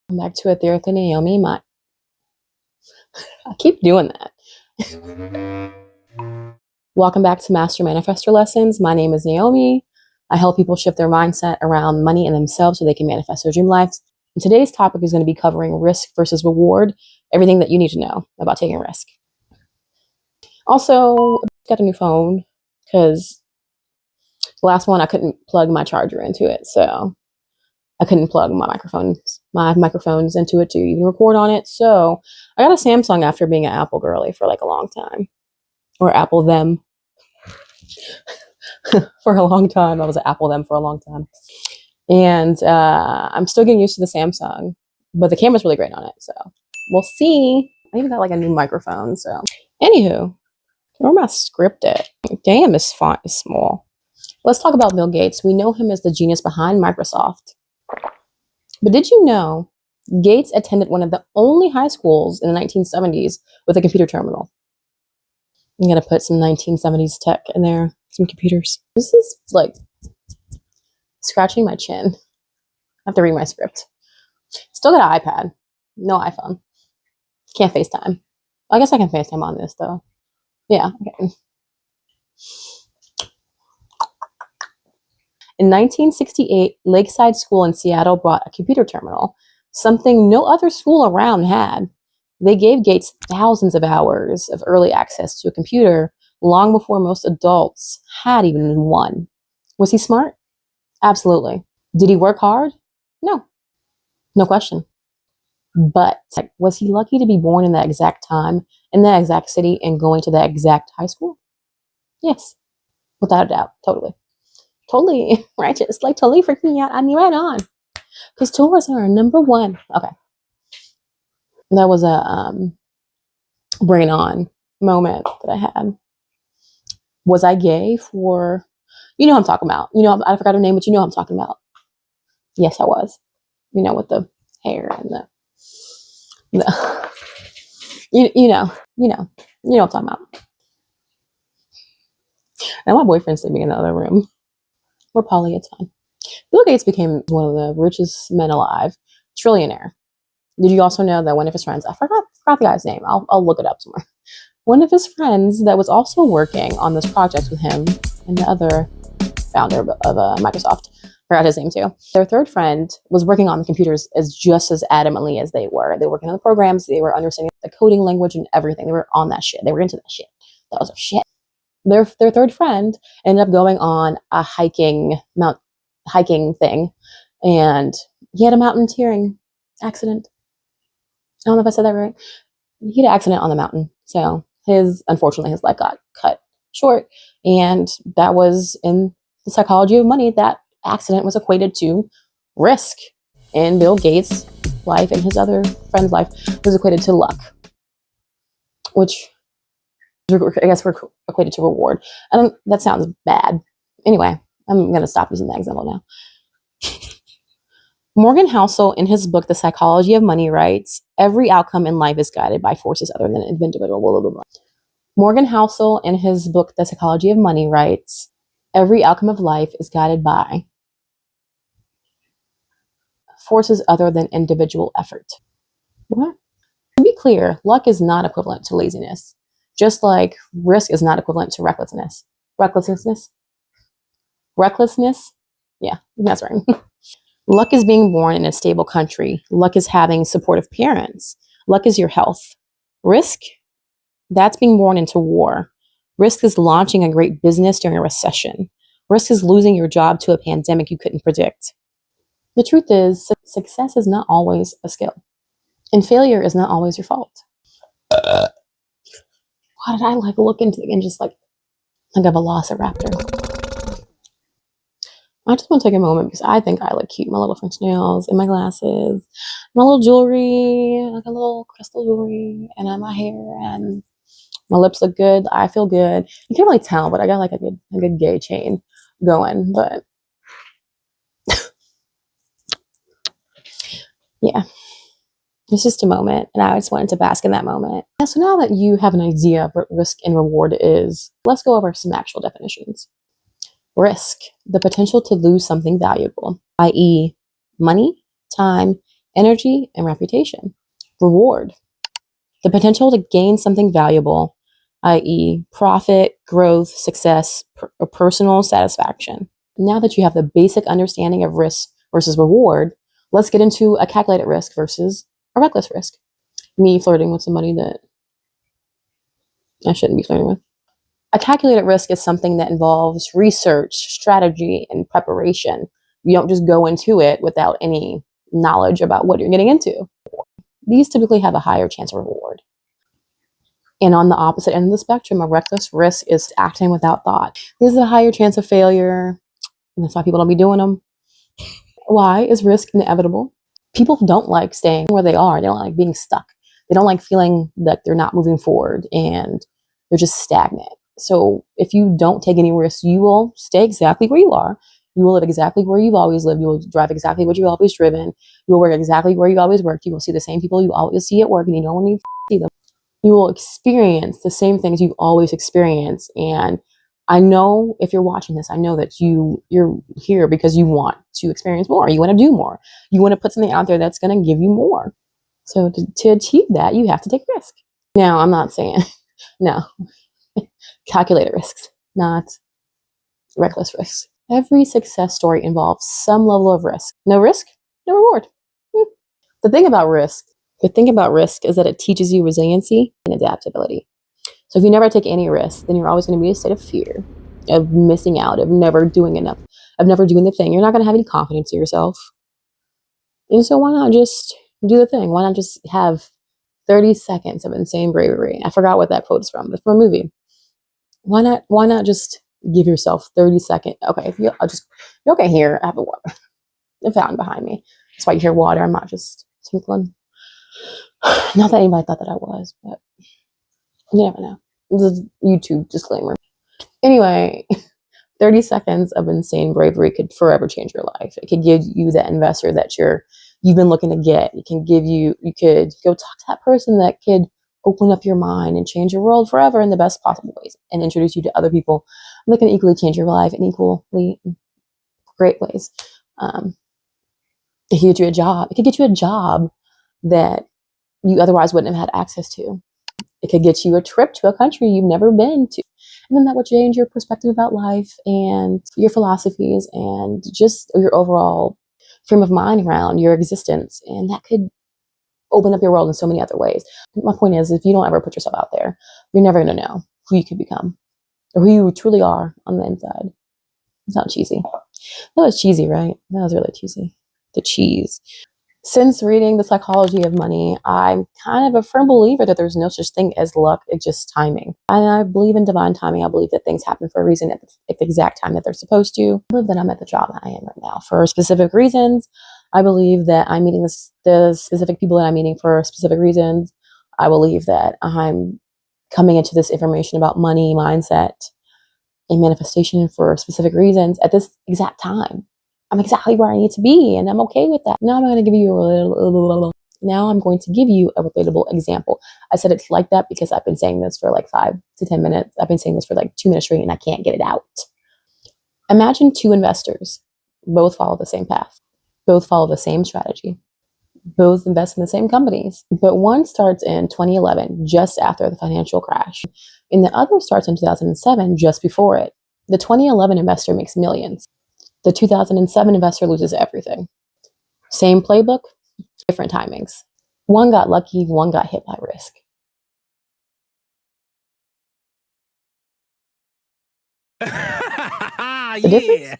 Welcome back to Ethereal Naomi. I keep doing that. Welcome back to Master Manifestor Lessons. My name is Naomi. I help people shift their mindset around money and themselves so they can manifest their dream lives. And today's topic is going to be covering risk versus reward, everything that you need to know about taking a risk. Also, I got a new phone because the last one I couldn't plug my charger into it, so I couldn't plug my microphones into it to even record on it. So I got a Samsung after being an Apple girly for like a long time, or Apple them for a long time. I was an Apple them for a long time, and I'm still getting used to the Samsung, but the camera's really great on it. So we'll see. I even got like a new microphone. So anywho, where my script at? Damn, this font is small. Let's talk about Bill Gates. We know him as the genius behind Microsoft. But did you know Gates attended one of the only high schools in the 1970s with a computer terminal? I'm going to put some 1970s tech in there, some computers. This is like scratching my chin. I have to read my script. Still got an iPad, no iPhone. Can't FaceTime. I guess I can FaceTime on this though. Yeah, okay. In 1968, Lakeside School in Seattle brought a computer terminal, something no other school around had. They gave Gates thousands of hours of early access to a computer long before most adults had even one. Was he smart? Absolutely. Did he work hard? No. No question. But was he lucky to be born in that exact time, in that exact city, and going to that exact high school? Yes. Without a doubt. Totally. Totally righteous. Like, totally freaking me out. I mean, right on. Because tours are number one. Okay. That was a brain on moment that I had. Was I gay for, you know what I'm talking about. You know, I forgot her name, but you know what I'm talking about. Yes, I was. You know, with the hair and the you know what I'm talking about. And my boyfriend's sleeping in the other room. We're poly, it's fine. Bill Gates became one of the richest men alive, trillionaire. Did you also know that one of his friends, I forgot the guy's name, I'll look it up somewhere. One of his friends that was also working on this project with him and the other founder of Microsoft, forgot his name too. Their third friend was working on the computers just as adamantly as they were. They were working on the programs, they were understanding the coding language and everything. They were on that shit. They were into that shit. That was their shit. Their third friend ended up going on a hiking thing, and he had a mountaineering accident. I don't know if I said that right. He had an accident on the mountain, so unfortunately his life got cut short, and that was in the psychology of money. That accident was equated to risk, and Bill Gates' life and his other friend's life was equated to luck, which I guess we're equated to reward. That sounds bad. Anyway, I'm going to stop using that example now. Morgan Housel, in his book, The Psychology of Money, writes, every outcome in life is guided by forces other than individual. Blah, blah, blah. Morgan Housel, in his book, The Psychology of Money, writes, every outcome of life is guided by forces other than individual effort. What? To be clear, luck is not equivalent to laziness, just like risk is not equivalent to recklessness. Recklessness? Yeah, that's right. Luck is being born in a stable country. Luck is having supportive parents. Luck is your health. Risk? That's being born into war. Risk is launching a great business during a recession. Risk is losing your job to a pandemic you couldn't predict. The truth is, success is not always a skill. And failure is not always your fault. Why did I look into it and just like a velociraptor? I just want to take a moment because I think I look cute. My little French nails and my glasses, my little jewelry, like a little crystal jewelry, and my hair and my lips look good. I feel good. You can't really tell, but I got like a good gay chain going. But yeah, it's just a moment, and I just wanted to bask in that moment. And so now that you have an idea of what risk and reward is, let's go over some actual definitions. Risk, the potential to lose something valuable, i.e., money, time, energy, and reputation. Reward, the potential to gain something valuable, i.e., profit, growth, success, or personal satisfaction. Now that you have the basic understanding of risk versus reward, let's get into a calculated risk versus a reckless risk. Me flirting with somebody that I shouldn't be flirting with. A calculated risk is something that involves research, strategy, and preparation. You don't just go into it without any knowledge about what you're getting into. These typically have a higher chance of reward. And on the opposite end of the spectrum, a reckless risk is acting without thought. There's a higher chance of failure, and that's why people don't be doing them. Why is risk inevitable? People don't like staying where they are. They don't like being stuck. They don't like feeling like they're not moving forward and they're just stagnant. So if you don't take any risks, you will stay exactly where you are. You will live exactly where you've always lived. You will drive exactly what you've always driven. You will work exactly where you always worked. You will see the same people you always see at work, and you know when you see them. You will experience the same things you've always experienced. And I know if you're watching this, I know that you're here because you want to experience more. You want to do more. You want to put something out there that's going to give you more. So to achieve that, you have to take risk. Now, I'm not saying, no, calculated risks, not reckless risks. Every success story involves some level of risk. No risk, no reward. The thing about risk is that it teaches you resiliency and adaptability. So if you never take any risk, then you're always going to be in a state of fear, of missing out, of never doing enough, of never doing the thing. You're not going to have any confidence in yourself. And so why not just do the thing? Why not just have 30 seconds of insane bravery? I forgot what that quote is from. It's from a movie. Why not just give yourself 30 seconds? Okay, you're okay here. I have a fountain behind me. That's why you hear water. I'm not just tinkling. Not that anybody thought that I was, but you never know. This is a YouTube disclaimer. Anyway, 30 seconds of insane bravery could forever change your life. It could give you that investor that you've been looking to get. You could go talk to that person that could open up your mind and change your world forever in the best possible ways, and introduce you to other people that can equally change your life in equally great ways. It could get you a job. It could get you a job that you otherwise wouldn't have had access to. It could get you a trip to a country you've never been to. And then that would change your perspective about life and your philosophies and just your overall frame of mind around your existence. And that could open up your world in so many other ways. My point is, if you don't ever put yourself out there, you're never going to know who you could become or who you truly are on the inside. It's not cheesy. That was cheesy, right? That was really cheesy. The cheese. Since reading The Psychology of Money, I'm kind of a firm believer that there's no such thing as luck, it's just timing. And I believe in divine timing. I believe that things happen for a reason at the exact time that they're supposed to. I believe that I'm at the job that I am right now for specific reasons. I believe that I'm meeting the specific people that I'm meeting for specific reasons. I believe that I'm coming into this information about money, mindset, and manifestation for specific reasons at this exact time. I'm exactly where I need to be, and I'm okay with that. Now I'm going to give you a relatable example. I said it's like that because I've been saying this for like 5 to 10 minutes. I've been saying this for like 2 minutes straight, and I can't get it out. Imagine 2 investors. Both follow the same path. Both follow the same strategy. Both invest in the same companies. But one starts in 2011, just after the financial crash, and the other starts in 2007, just before it. The 2011 investor makes millions. The 2007 investor loses everything. Same playbook, different timings. One got lucky, one got hit by risk. The difference?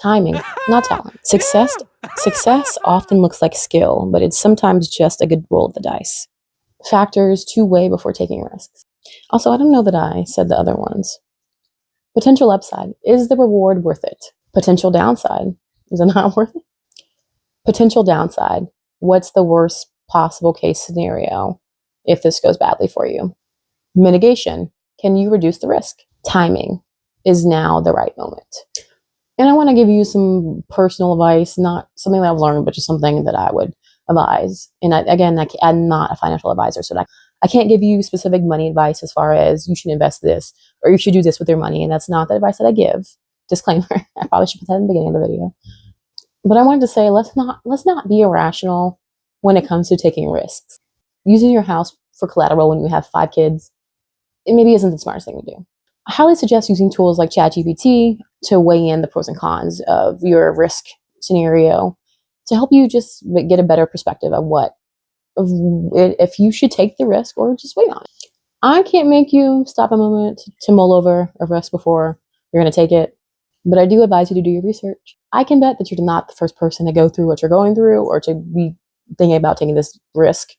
Timing, not talent. Success often looks like skill, but it's sometimes just a good roll of the dice. Factors to weigh before taking risks. Also, I don't know that I said the other ones. Potential upside. Is the reward worth it? Potential downside. Is it not worth it? Potential downside. What's the worst possible case scenario if this goes badly for you? Mitigation. Can you reduce the risk? Timing. Is now the right moment? And I want to give you some personal advice, not something that I've learned, but just something that I would advise. And I'm not a financial advisor, so I can't give you specific money advice as far as you should invest this or you should do this with your money. And that's not the advice that I give. Disclaimer. I probably should put that in the beginning of the video. But I wanted to say, let's not be irrational. when it comes to taking risks. Using your house for collateral when you have 5 kids, it maybe isn't the smartest thing to do. I highly suggest using tools like ChatGPT to weigh in the pros and cons of your risk scenario to help you just get a better perspective of if you should take the risk or just wait on it. I can't make you stop a moment to mull over a risk before you're going to take it, but I do advise you to do your research. I can bet that you're not the first person to go through what you're going through or to be thinking about taking this risk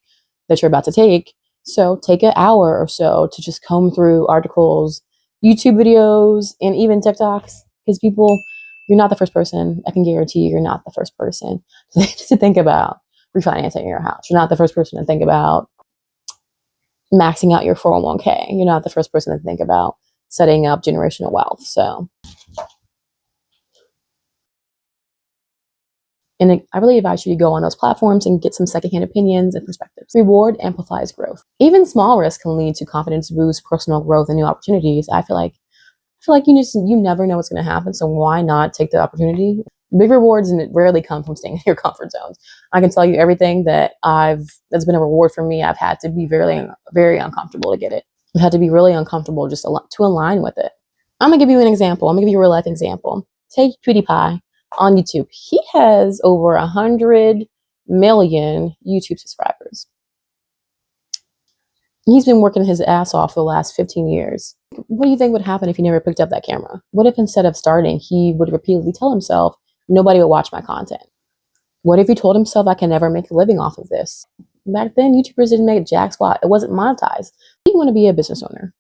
that you're about to take. So take an hour or so to just comb through articles, YouTube videos, and even TikToks, because you're not the first person. I can guarantee you're not the first person to think about refinancing your house. You're not the first person to think about maxing out your 401k. You're not the first person to think about setting up generational wealth. So, and I really advise you to go on those platforms and get some secondhand opinions and perspectives. Reward amplifies growth. Even small risks can lead to confidence boost, personal growth, and new opportunities. I feel like you never know what's going to happen. So why not take the opportunity? Big rewards and it rarely come from staying in your comfort zones. I can tell you everything that's been a reward for me. I've had to be very, very uncomfortable to get it. I've had to be really uncomfortable just to align with it. I'm gonna give you an example. I'm gonna give you a real life example. Take PewDiePie on YouTube. He has over 100 million YouTube subscribers. He's been working his ass off for the last 15 years. What do you think would happen if he never picked up that camera? What if instead of starting, he would repeatedly tell himself, nobody would watch my content? What if he told himself, I can never make a living off of this? Back then, YouTubers didn't make jack squat. It wasn't monetized. You want to be a business owner.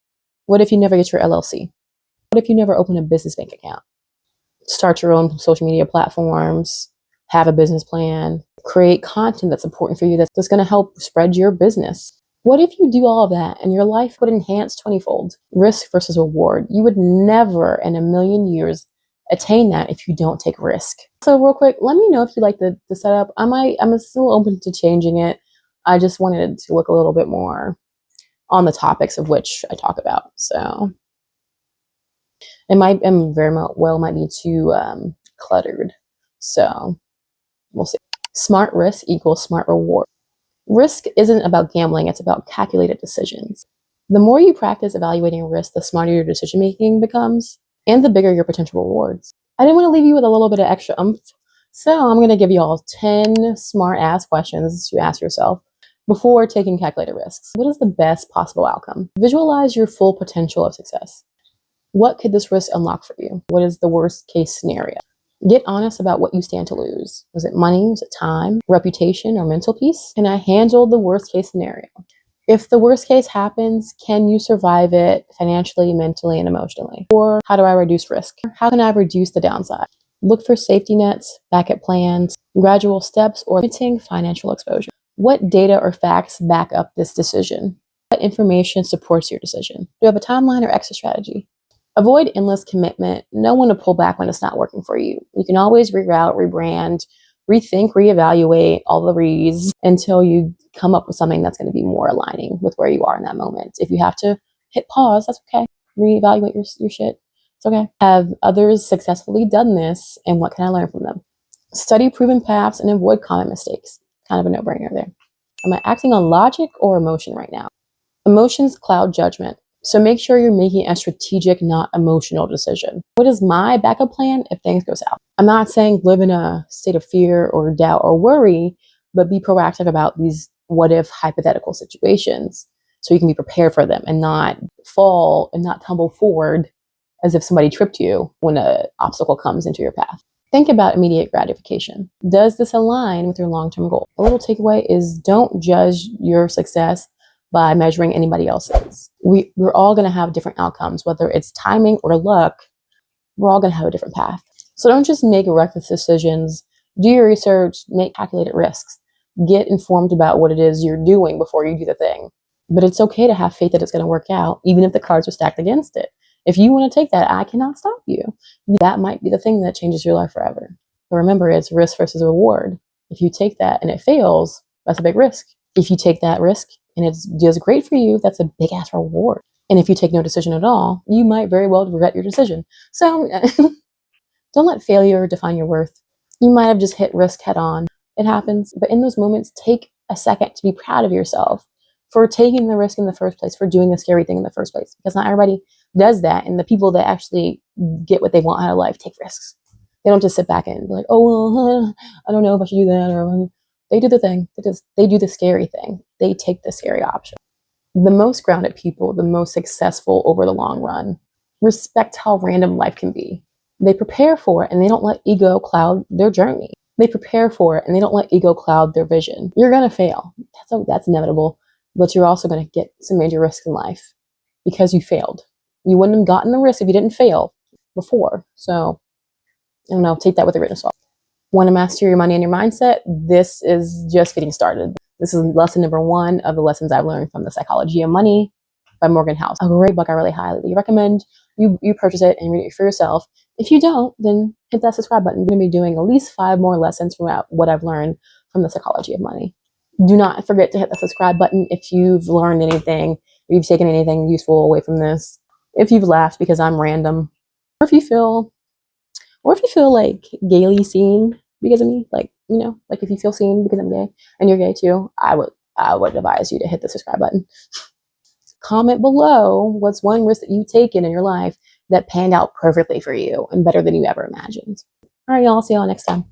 What if you never get your LLC? What if you never open a business bank account? Start your own social media platforms, have a business plan, create content that's important for you that's going to help spread your business. What if you do all of that and your life would enhance 20-fold? Risk versus reward. You would never in a million years attain that if you don't take risk. So real quick, let me know if you like the setup. I'm still open to changing it. I just wanted it to look a little bit more on the topics of which I talk about. So it might be too cluttered. So we'll see. Smart risk equals smart reward. Risk isn't about gambling, it's about calculated decisions. The more you practice evaluating risk, the smarter your decision making becomes, and the bigger your potential rewards. I didn't want to leave you with a little bit of extra oomph, so I'm going to give you all 10 smart ass questions to ask yourself before taking calculated risks. What is the best possible outcome? Visualize your full potential of success. What could this risk unlock for you? What is the worst case scenario? Get honest about what you stand to lose. Was it money? Was it time, reputation, or mental peace? Can I handle the worst case scenario? If the worst case happens, can you survive it financially, mentally, and emotionally? Or how do I reduce risk? How can I reduce the downside? Look for safety nets, backup plans, gradual steps, or limiting financial exposure. What data or facts back up this decision? What information supports your decision? Do you have a timeline or exit strategy? Avoid endless commitment. Know when to pull back when it's not working for you. You can always reroute, rebrand, rethink, reevaluate, all the re's until you come up with something that's going to be more aligning with where you are in that moment. If you have to hit pause, that's okay. Reevaluate your shit. It's okay. Have others successfully done this, and what can I learn from them? Study proven paths and avoid common mistakes. Kind of a no-brainer there. Am I acting on logic or emotion right now? Emotions cloud judgment. So make sure you're making a strategic, not emotional decision. What is my backup plan if things go south? I'm not saying live in a state of fear or doubt or worry, but be proactive about these what if hypothetical situations so you can be prepared for them and not fall and not tumble forward as if somebody tripped you when an obstacle comes into your path. Think about immediate gratification. Does this align with your long-term goal? A little takeaway is don't judge your success by measuring anybody else's. We're all going to have different outcomes, whether it's timing or luck. We're all going to have a different path. So don't just make reckless decisions. Do your research, make calculated risks. Get informed about what it is you're doing before you do the thing. But it's okay to have faith that it's going to work out, even if the cards are stacked against it. If you want to take that, I cannot stop you. That might be the thing that changes your life forever. But remember, it's risk versus reward. If you take that and it fails, that's a big risk. If you take that risk and it does great for you, that's a big ass reward. And if you take no decision at all, you might very well regret your decision. So don't let failure define your worth. You might have just hit risk head on. It happens. But in those moments, take a second to be proud of yourself for taking the risk in the first place, for doing the scary thing in the first place, because not everybody does that. And the people that actually get what they want out of life take risks. They don't just sit back and be like, oh, well, I don't know if I should do that. Or they do the thing. They do the scary thing. They take the scary option. The most grounded people, the most successful over the long run, respect how random life can be. They prepare for it and they don't let ego cloud their journey. They prepare for it and they don't let ego cloud their vision. You're going to fail. That's inevitable. But you're also going to get some major risks in life because you failed. You wouldn't have gotten the risk if you didn't fail before. So, I don't know, take that with a grain of salt. Want to master your money and your mindset? This is just getting started. This is lesson number 1 of the lessons I've learned from The Psychology of Money by Morgan Housel. A great book I really highly recommend. You purchase it and read it for yourself. If you don't, then hit that subscribe button. I'm going to be doing at least 5 more lessons from what I've learned from The Psychology of Money. Do not forget to hit the subscribe button if you've learned anything, if you've taken anything useful away from this, if you've laughed because I'm random, or if you feel like gaily seen because of me, like, you know, like if you feel seen because I'm gay and you're gay too, I would advise you to hit the subscribe button. Comment below what's one risk that you've taken in your life that panned out perfectly for you and better than you ever imagined. All right, y'all. See y'all next time.